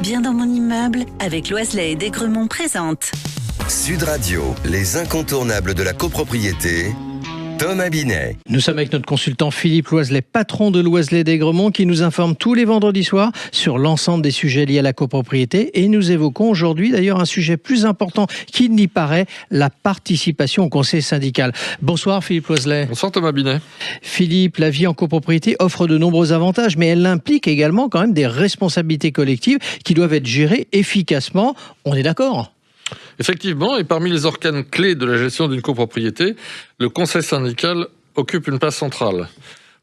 Bien dans mon immeuble, avec Loiselet et Desgremont présente. Sud Radio, les incontournables de la copropriété. Thomas Binet. Nous sommes avec notre consultant Philippe Loiselet, patron de Loiselet Desgremont, qui nous informe tous les vendredis soirs sur l'ensemble des sujets liés à la copropriété. Et nous évoquons aujourd'hui d'ailleurs un sujet plus important qu'il n'y paraît, la participation au conseil syndical. Bonsoir Philippe Loiselet. Bonsoir Thomas Binet. Philippe, la vie en copropriété offre de nombreux avantages, mais elle implique également quand même des responsabilités collectives qui doivent être gérées efficacement. On est d'accord ? Effectivement, et parmi les organes clés de la gestion d'une copropriété, le conseil syndical occupe une place centrale.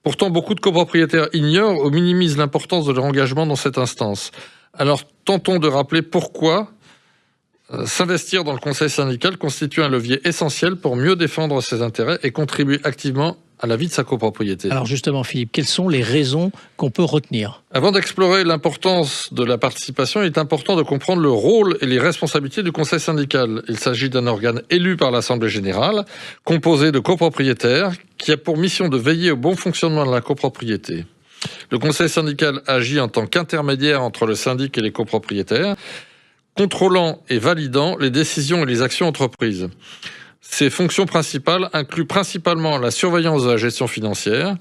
Pourtant, beaucoup de copropriétaires ignorent ou minimisent l'importance de leur engagement dans cette instance. Alors, tentons de rappeler pourquoi s'investir dans le conseil syndical constitue un levier essentiel pour mieux défendre ses intérêts et contribuer activement à la vie de sa copropriété. Alors justement, Philippe, quelles sont les raisons qu'on peut retenir ? Avant d'explorer l'importance de la participation, il est important de comprendre le rôle et les responsabilités du conseil syndical. Il s'agit d'un organe élu par l'Assemblée générale, composé de copropriétaires, qui a pour mission de veiller au bon fonctionnement de la copropriété. Le conseil syndical agit en tant qu'intermédiaire entre le syndic et les copropriétaires, contrôlant et validant les décisions et les actions entreprises. Ses fonctions principales incluent principalement la surveillance de la gestion financière,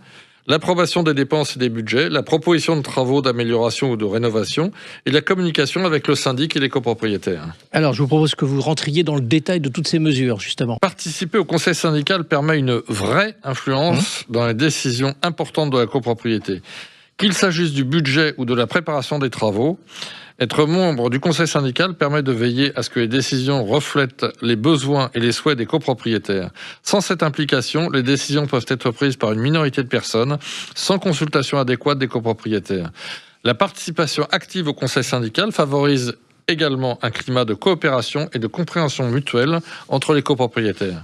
l'approbation des dépenses et des budgets, la proposition de travaux d'amélioration ou de rénovation et la communication avec le syndic et les copropriétaires. Alors, je vous propose que vous rentriez dans le détail de toutes ces mesures, justement. Participer au conseil syndical permet une vraie influence dans les décisions importantes de la copropriété. Qu'il s'agisse du budget ou de la préparation des travaux, être membre du conseil syndical permet de veiller à ce que les décisions reflètent les besoins et les souhaits des copropriétaires. Sans cette implication, les décisions peuvent être prises par une minorité de personnes, sans consultation adéquate des copropriétaires. La participation active au conseil syndical favorise également un climat de coopération et de compréhension mutuelle entre les copropriétaires.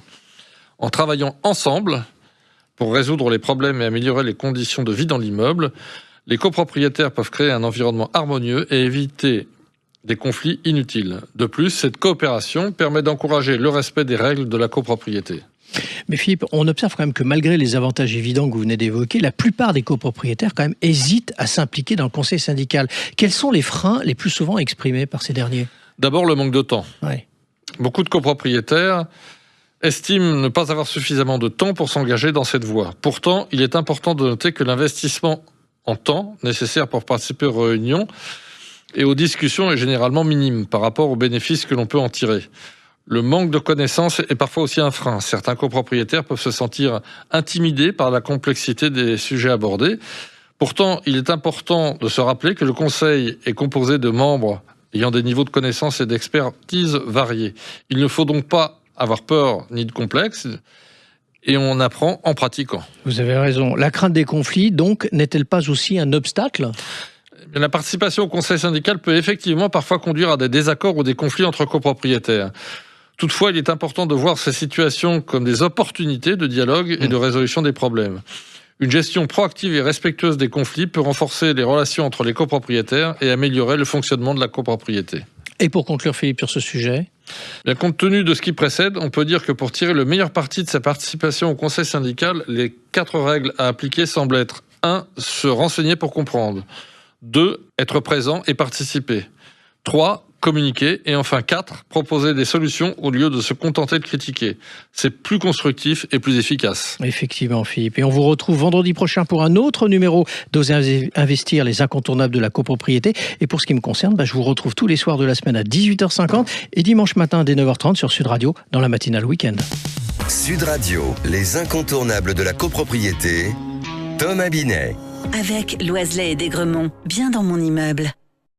En travaillant ensemble pour résoudre les problèmes et améliorer les conditions de vie dans l'immeuble, les copropriétaires peuvent créer un environnement harmonieux et éviter des conflits inutiles. De plus, cette coopération permet d'encourager le respect des règles de la copropriété. Mais Philippe, on observe quand même que malgré les avantages évidents que vous venez d'évoquer, la plupart des copropriétaires quand même hésitent à s'impliquer dans le conseil syndical. Quels sont les freins les plus souvent exprimés par ces derniers ? D'abord, le manque de temps. Ouais. Beaucoup de copropriétaires estiment ne pas avoir suffisamment de temps pour s'engager dans cette voie. Pourtant, il est important de noter que l'investissement en temps nécessaire pour participer aux réunions et aux discussions est généralement minime par rapport aux bénéfices que l'on peut en tirer. Le manque de connaissances est parfois aussi un frein. Certains copropriétaires peuvent se sentir intimidés par la complexité des sujets abordés. Pourtant, il est important de se rappeler que le conseil est composé de membres ayant des niveaux de connaissances et d'expertise variés. Il ne faut donc pas avoir peur ni de complexe. Et on apprend en pratiquant. Vous avez raison. La crainte des conflits, donc, n'est-elle pas aussi un obstacle ? La participation au conseil syndical peut effectivement parfois conduire à des désaccords ou des conflits entre copropriétaires. Toutefois, il est important de voir ces situations comme des opportunités de dialogue et de résolution des problèmes. Une gestion proactive et respectueuse des conflits peut renforcer les relations entre les copropriétaires et améliorer le fonctionnement de la copropriété. Et pour conclure, Philippe, sur ce sujet ? Bien, compte tenu de ce qui précède, on peut dire que pour tirer le meilleur parti de sa participation au conseil syndical, les 4 règles à appliquer semblent être 1. Se renseigner pour comprendre. 2. Être présent et participer. 3. Communiquer. Et enfin 4. Proposer des solutions au lieu de se contenter de critiquer. C'est plus constructif et plus efficace. Effectivement, Philippe. Et on vous retrouve vendredi prochain pour un autre numéro d'Oser investir, les incontournables de la copropriété. Et pour ce qui me concerne, je vous retrouve tous les soirs de la semaine à 18h50 et dimanche matin dès 9h30 sur Sud Radio dans la matinale week-end. Sud Radio, les incontournables de la copropriété. Thomas Binet. Avec Loiselet et Desgremont, bien dans mon immeuble.